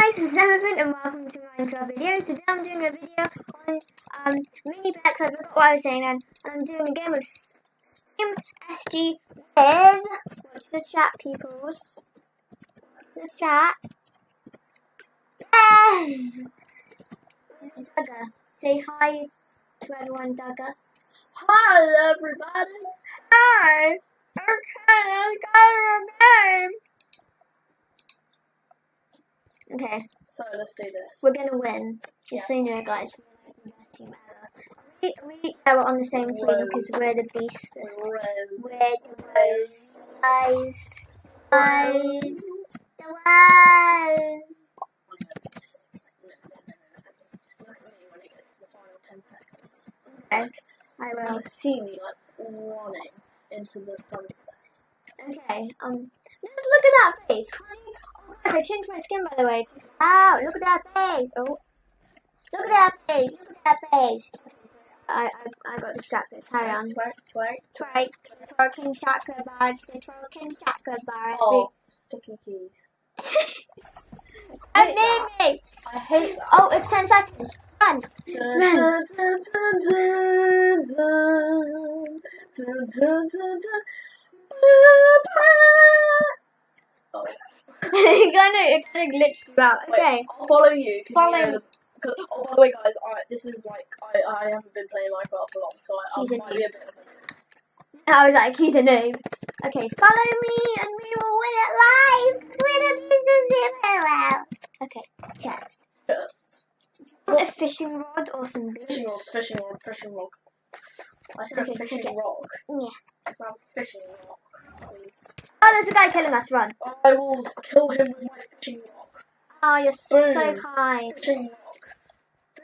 guys, this is Elephant and welcome to Minecraft video. Today I'm doing a video on mini packs. I forgot what I was saying, and I'm doing a game of Steam SG with watch the chat, peoples. Watch the chat. Duggar, say hi to everyone, Duggar. Hi everybody. Hi. Okay, let's go again. Okay. So let's do this. We're gonna win. Just so you know, guys, we're the best team ever. We're on the same team because we're the beasts. We're the worst. Guys. The worst. Okay, I will. I've seen you like running into the sunset. Okay, let's look at that face. Oh guys, I changed my skin by the way. Ow, look at that face. Oh, look at that face. Look at that face. I got distracted. Carry on. Twerk. Twerking chakra bars. The twerking chakra bar. Oh, sticky keys. Don't leave me. I hate that. Oh, it's 10 seconds. Run. Oh. it kind of glitched you out. Okay. Wait, I'll follow you. Follow. You know oh, by the way, guys, this is like I haven't been playing Minecraft for long, so I might be a bit of a. I was like, he's a noob. Okay, follow me and we will win it live. We're the business. Okay, chest. Chest. Want a fishing rod or some bait? Fishing rod. I said Okay, a fishing okay. rock. Yeah. Grab a fishing rock, please. Oh, there's a guy killing us. Run. I will kill him with my fishing rock. Oh, you're so Boom. kind. Fishing rock.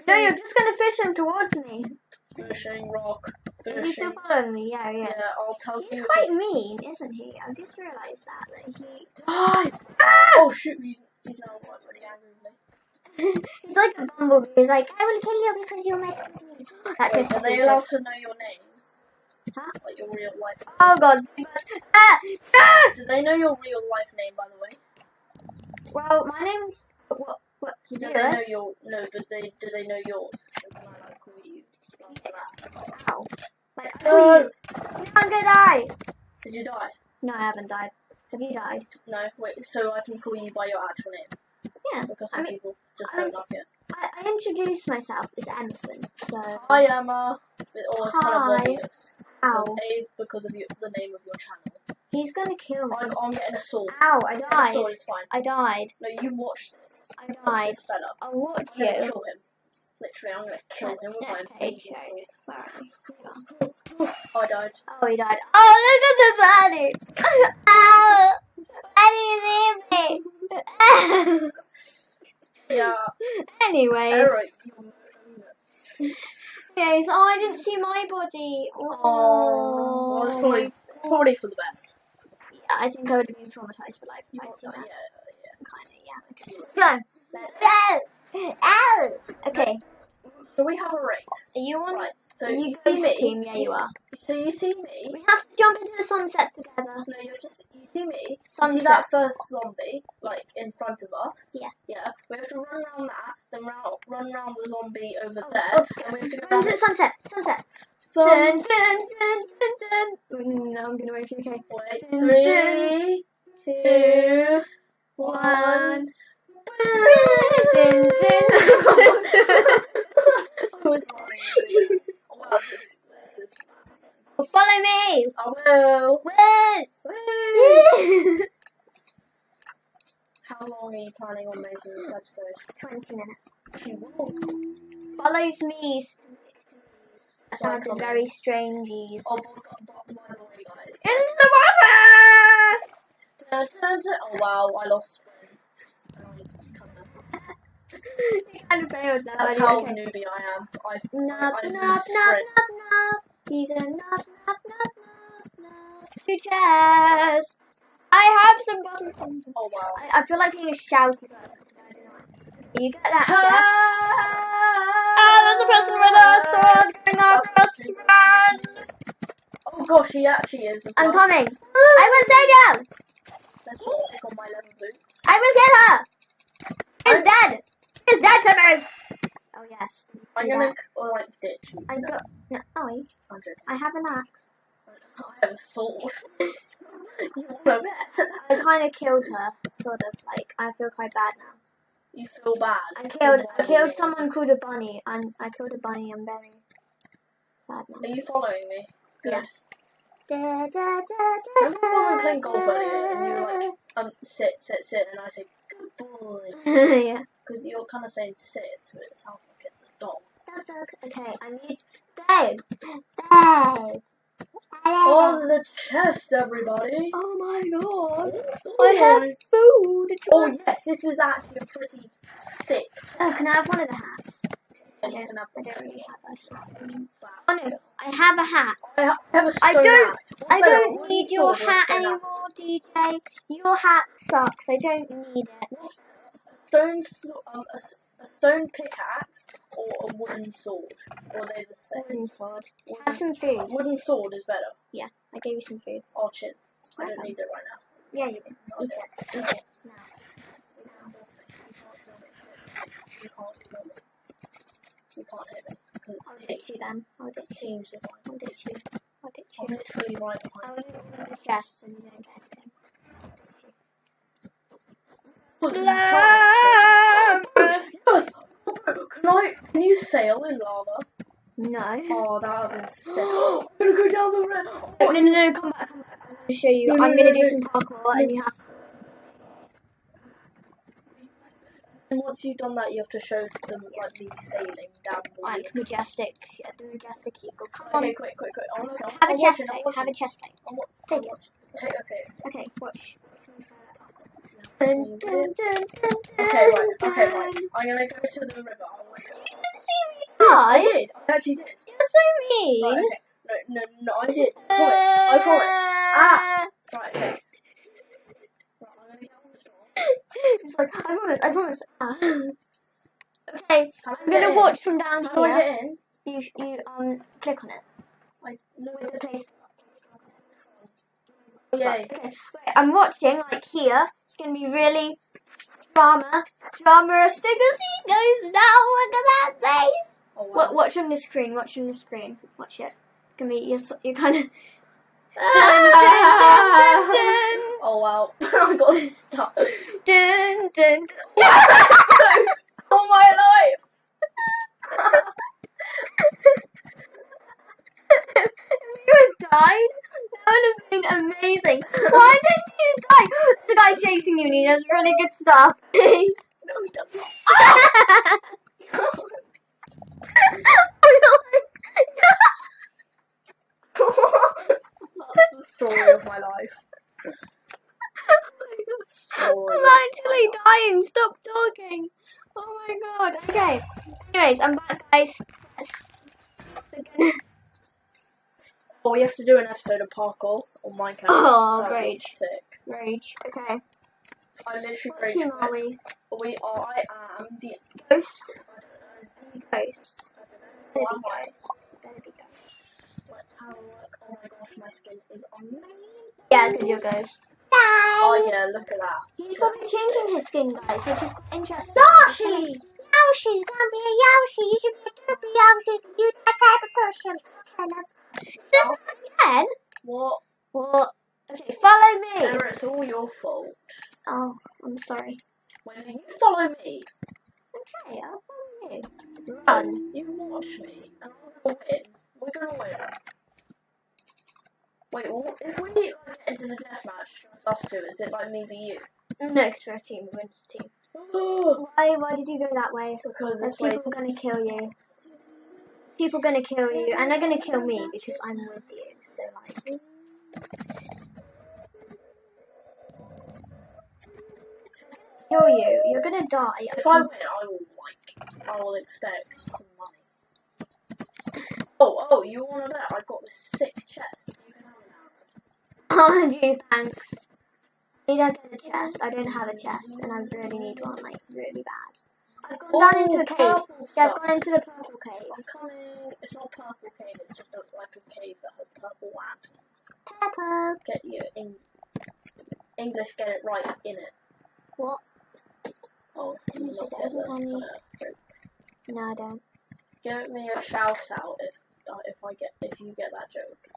No, you're just gonna fish him towards me. Fishing rock. Is he still following me? Yeah, he is. Yeah, I'll tell you. He's quite mean, isn't he? I just realised that. Like he. Oh shoot! He's now really angry with me. He's like a bumblebee. He's like, I will kill you because you messed with me. That's Wait, just. are they allowed to know your name? Huh? Like your real life name? Oh god. Ah! Do they know your real life name, by the way? Well, my name's what? Do they know your but do they know yours? So can I like call you like that? Ow. Like, I call you. No, I'm gonna die. Did you die? No, I haven't died. Have you died? No. Wait. So I can call you by your actual name Yeah. because some people just don't like it. I introduced myself as Elephant, so. Hi Emma. It always kind of Hi. obvious. Ow. Because of the name of your channel. He's gonna kill me. I'm getting a sword. Ow, I A died. sword is fine. I died. No, you watch this. I Watch died. this fella. I'll watch I'm gonna you. kill him. Literally, I'm gonna kill him with Let's my take amazing it. sword. Where are you? I died. Oh, he died. Oh, look at the body. Ow. Why do you leave me? Yeah. Anyways. Alright. Anyways, oh, I didn't see my body. Oh, well, it's probably for the best. Yeah, I think I would have been traumatized for life. I'd seen that. Yeah. Kinda, yeah. Okay. Go. Ow. Okay. So we have a race. Are you on? Right. So Are you see ghost me. team? Yeah, you are. So you see me. We have to jump into the sunset together. No, you see me. You Sunset. see that first zombie, like in front of us. Yeah. Yeah. We have to run around that, then run around the zombie over Oh, there, oh. and we have to go Run down to the sunset. Sunset. some. Dun, dun, dun, dun, dun. No, I'm gonna wait for you. Okay. Wait. Dun, 3, 2, 1. Dun, dun. I was lying. Oh, wow, this is. Well, follow me. I will. Win. Woo! How long are you planning on making this episode? 20 minutes. You will. Follows me. That sounded Right, very strangey. Oh, by the way, guys. Into the water! Dun, dun, dun. Oh wow, I lost spring. You kind of failed that. That's buddy. how Okay. newbie I am. I Nub, lose nub, nub, sprint. nub, nub. He's a nub, nub, nub, nub, nub. Two chests. I have some buttons. Oh wow. I feel like being shouted at. You get that chest? Ah, there's a person with a sword going across. Run! Oh gosh, he actually is. as I'm well. coming. I will save you. Let's just stick on my leather boots. I will get her. He's dead. chest. I'm gonna like ditch. I got. No, oh, I have an axe. I have a sword. You want it? I kind of killed her, sort of. Like I feel quite bad now. You feel bad. I killed someone called a bunny, and I killed a bunny. I'm very sad now. Are you following me? Good. Yeah. Remember when we were playing golf earlier and you were like, sit, and I say, good boy. Yeah. Because you're kind of saying sit, so it sounds like it's a dog. Okay, I need bed. Oh, the chest, everybody. Oh my god. Oh, I have food. Oh, yes, this is actually a pretty sick. Oh, can I have one of the hats? I don't really have that. Oh no, I have a hat. I have a stone hat. I don't need your hat anymore, DJ. Your hat sucks. I don't need it. A stone pickaxe or a wooden sword? Or are they the same? Wooden sword. Have some food. Wooden sword is better. Yeah, I gave you some food. Oh, cheers. I don't need it right now. Yeah, you do. No, Eat it. Eat it. Now. You can't kill me. You can't hit me. Because I'll ditch you then. I'll ditch you. teams if I'll ditch you. I'll ditch you. I'm literally right I'll behind leave all the chests and you don't get anything. Yes! Can you sail in lava? No. Oh, that would have been sick. I'm gonna go down the river. Oh, no, come back. I'm gonna show you. No, I'm gonna do some parkour and you have to. And once you've done that, you have to show them like me sailing down the river. Like majestic, the majestic eagle. Come on. Okay, quick. Have a chest plate. Have a chest plate. Take it. Okay. Okay, watch. Okay, right. I'm gonna go to the river. You didn't see me I die. did. I actually did. You're so mean. Right, okay. No, I did. I promise. Ah! Right, okay. Right, I'm gonna get on the shore. It's like, I promise. Ah. Okay, How do I'm I get gonna in? watch from down How do I here. get in? You click on it. No. With the place. Yay. Right, okay. Wait, I'm watching like here. It's gonna be really dramarous as he goes now. Look at that face. Oh, wow. Watch on the screen. Watch on the screen. Watch it. It's gonna be you're kind of. Dun. Oh wow. I got stuck. Dun. Oh my life. If you had died, that would have been amazing. Why didn't you die? There's a guy chasing you and he does really good stuff. No, he doesn't. That's the story of my life. I'm actually dying. Stop talking. Oh my god. Okay. Anyways, I'm back, guys. Oh, we have to do an episode of parkour on Minecraft. Oh, That great. was sick. Rage. Okay. I literally What team are we? I am the Ghost. I Ghost. don't know. Gonna be ghost. Gonna be ghost. Let's have a look. Oh my gosh, my skin is amazing. Yeah, because you're ghost. Oh yeah, look at that. He's probably changing his skin, guys, which is quite interesting. Yoshi! Yoshi, you're gonna be a Yoshi. You should be a derpy Yoshi because you're that type of person. Okay, let's... This again? What? What? Okay, follow me. Sarah, it's all your fault. Oh, I'm sorry. When you follow me, Okay, I'll follow you. run, you watch me, and I'm gonna win. We're gonna win. Wait, well, if we like, get into the deathmatch, just us two, is it like me v you? No, because we're a team. We went as a team. Why did you go that way? Because There's this way. people gonna kill you. People gonna kill you, and they're gonna kill me because I'm with you. So like, kill you. You're gonna die. If I win, I will expect some money. Oh, you wanna bet? I got this sick chest. You can have it. Oh, gee, thanks. I need to get a chest. I don't have a chest, and I really need one, like, really bad. I've gone down into a cave. Purple Yeah, I've stuff. gone into the purple cave. I'm coming. It's not purple cave. It's just like a cave that has purple lanterns. Purple. Get you in English. Get it right in it. What? Oh, you Yes, not it get doesn't the have any- colour. No, I don't. give me a shout out if you get that joke.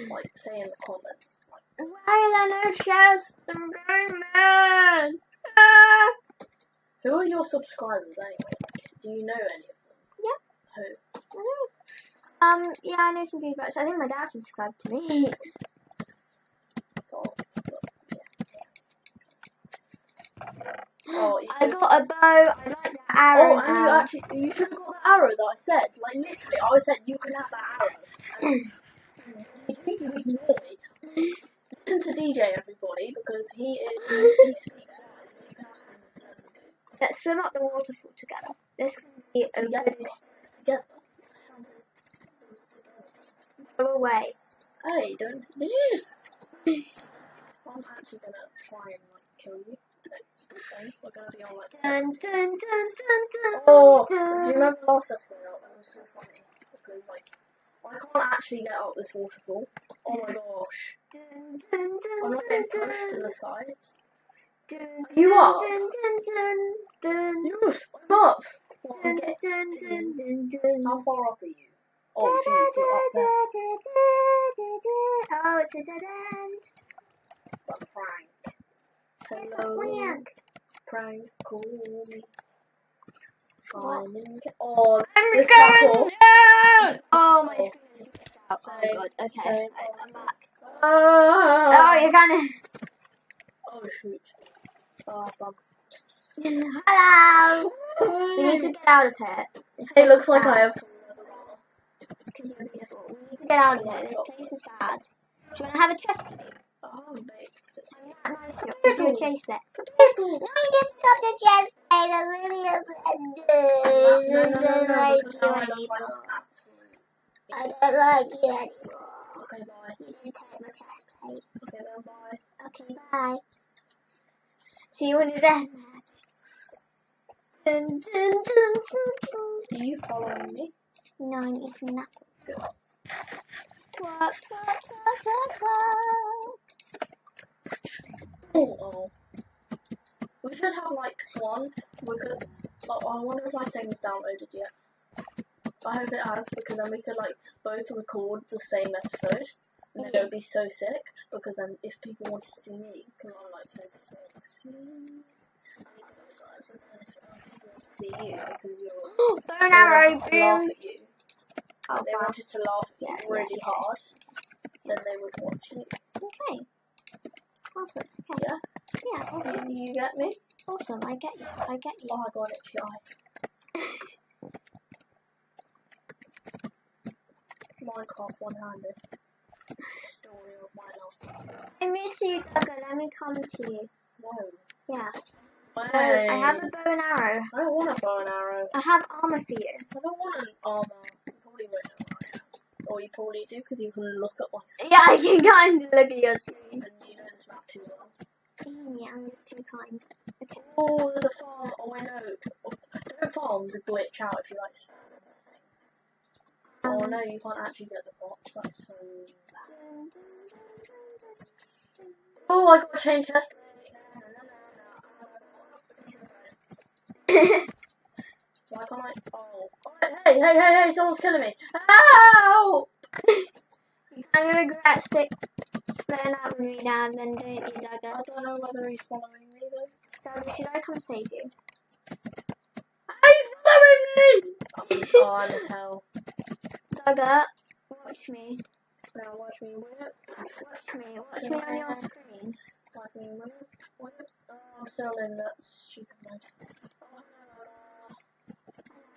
Like, say in the comments. Like, why are there no chests? I'm going mad. Ah. who are your subscribers anyway? Like, do you know any of them? Yeah. Who? I know. Yeah, I know some people. I think my dad subscribed to me. So, oh, I got a bow. I like that arrow. Oh, and you should have got the arrow that I said. Like, literally, I said you can have that arrow. And you ignore me. Listen to DJ, everybody, because he speaks wise. You can ask him. Let's swim up the waterfall together. This can be a good Together. go away. Hey, did you? I'm actually gonna try and like kill you. We're gonna be on like. Dun, dun, dun, dun, dun, Oh, dun. do you remember last episode? That was so funny because like I can't actually get up this waterfall. Oh my gosh! Dun, dun, dun, I'm not dun, getting pushed to dun. the sides. Dun, You dun, up? dun, dun, dun, dun. Yes, I'm up. Well, Dun, I'm getting. dun, dun, dun, dun. How far up are you? Oh, jeez, you're up there. Oh, it's a dead end. That's prank. It's a Hello, prank. prank, call me. What? Oh, I'm this going couple. down! Oh, my screen is glitched out. Oh, Say- God. Okay, say- I'm back. Ah. Oh, you're kind Oh shoot. Oh, bug. of... Hello! We need to get out of here. This It place looks is like bad. I have. Because you're beautiful. We need to get out of here. This place is bad. Do you want to have a chest plate? Oh, babe. We'll do a chase there. No, you didn't pick up the chest plate. I'm really No, because now I look like an absolute. I don't like you anymore. Okay, bye. You didn't take my chest plate. Okay, then bye. Okay, bye. See you in the death match. Dun, dun, dun, dun, dun. Are you following me? No, I'm eating an apple. Good. Twerk, twerk, twerk, twerk, twerk. Oh. We should have like one because I wonder if my thing's downloaded yet. I hope it has because then we could like both record the same episode and then it would be so sick because then if people want to see me because I'm like so sexy. See you because you're Bow and arrow, laugh boom. at you. Oh, They fuck. wanted to laugh at you Yeah, really yeah. hard, then they would watch you. Okay. Awesome. Okay. Yeah? Yeah, awesome. You get me? Awesome. I get you. I get you. Oh, I got an itchy eye. Minecraft one-handed. Story of my life. I miss you, Duggar. Let me come to you. No. Yeah. Wait. I have a bow and arrow. I don't want a bow and arrow. I have armor for you. I don't want an armor. You probably won't know where I am. Or you probably do because you can look at my screen Yeah, I can kind of look at your screen. and you know this map too well. Yeah, I'm just too kind. Okay. Oh, there's a farm. Oh, I know. Don't farms glitch out if you like stand on the things. Oh no, you can't actually get the box. That's so bad. Oh, I gotta change chest plate. Why can't I? Oh. Hey, someone's killing me. Ow! I'm gonna regret splitting up with me now and then, don't you, Duggar? I don't know whether he's following me though. Duggar, should I come save you? He's following me! Oh, I'm in hell. Duggar, watch me. Now watch me whip. Watch me on your screen. Watch me whip. Oh, I'm still in that stupid mode.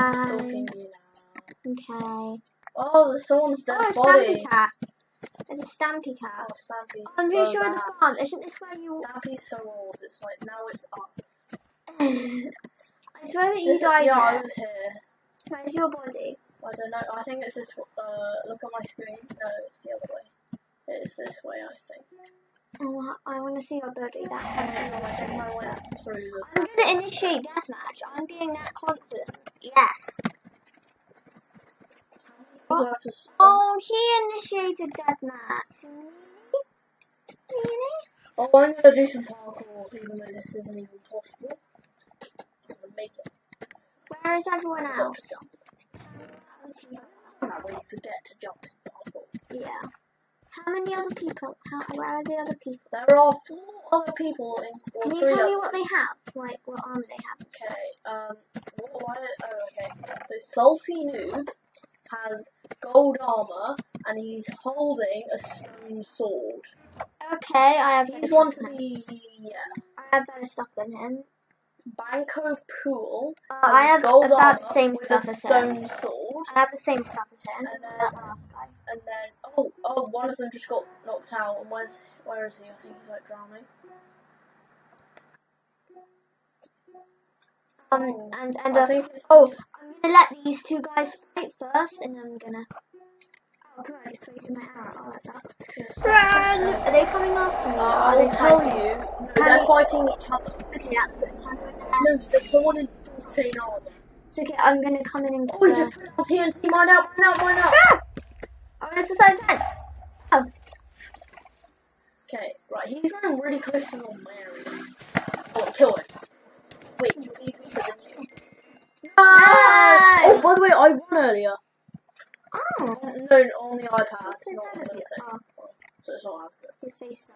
I'm stalking you now. Okay. Oh, there's someone's dead Oh, a body. Stampy cat. There's a Stampy cat. Oh, Stampy's I'm so pretty sure bad. the farm. Isn't this where you... Stampy's so old. It's like, now it's us. I swear that you died Yeah, I here. was here. Where's your body? I don't know. I think it's this. Look at my screen. No, it's the other way. It's this way, I think. Oh, I want to see your body. Oh, I think I went through the. I'm going to initiate deathmatch. I'm being that confident. Yes. You have to. Oh, he initiated deathmatch. Really? Oh, I'm gonna do some parkour, even though this isn't even possible. I'm gonna make it. Where is everyone else? That way you forget to jump in parkour. Yeah. How many other people? Where are the other people? There are 4 other people in. Can you tell me what they have? Like what armor they have? Okay. Okay. So Salty Noob has gold armor and he's holding a stone sword. Okay, I have. He's one to be. Yeah. I have better stuff than him. Banco Pool. I have gold about armor the same with stuff a as stone him. sword. I have the same stuff as him. And then- That last guy. And then one of them just got knocked out. And where is he? I think he's like drowning. And I think it's- I'm gonna let these 2 guys fight first, and then I'm gonna. Oh god, I just wasted my arrow. Oh, that sucks. Run! Are they coming after me? Or are I'll they tell fighting? you. No, they're fighting each other. Okay, that's good. Time for that. No, there's someone in full chain armor. It's okay. I'm gonna come in and get Oh, he just put on TNT. Mine out. Ah! Oh, this is so intense. Oh, Okay, right. He's going really close to normal area. Oh, kill it. Wait, he's weaker than you. no! Oh, by the way, I won earlier. Oh, No, on the iPad, so not on bad the of you. thing. Oh, So it's not as good. his face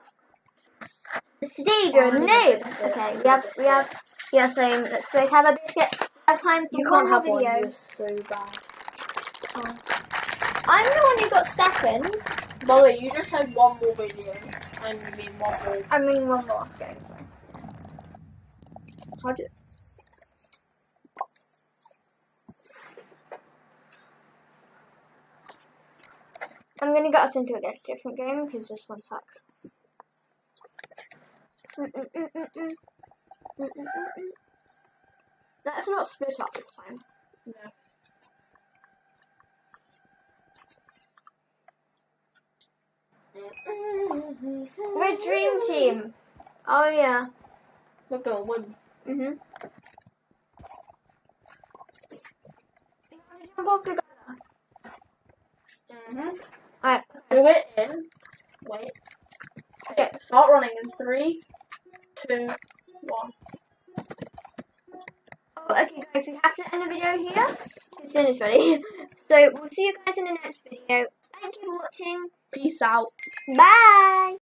sucks. Steve, you're a I'm gonna noob. get this Okay, bit. yeah. So let's both have a biscuit. I have time for You one can't more have one. video. You're so bad. I'm the one who got seconds. By the way, you just said one more video. I mean one more. I mean one more. Okay. How'd you? I'm gonna get us into a different game because this one sucks. Let's not split up this time. No. We're Dream Team. Oh yeah. We're gonna win. Mhm. You wanna jump off together? Alright. Do it in. Wait. Okay. Start running in 3, 2, 1. Oh, okay guys, we have to end the video here. It's finished ready. So we'll see you guys in the next video. Thank you for watching. Peace out. Bye.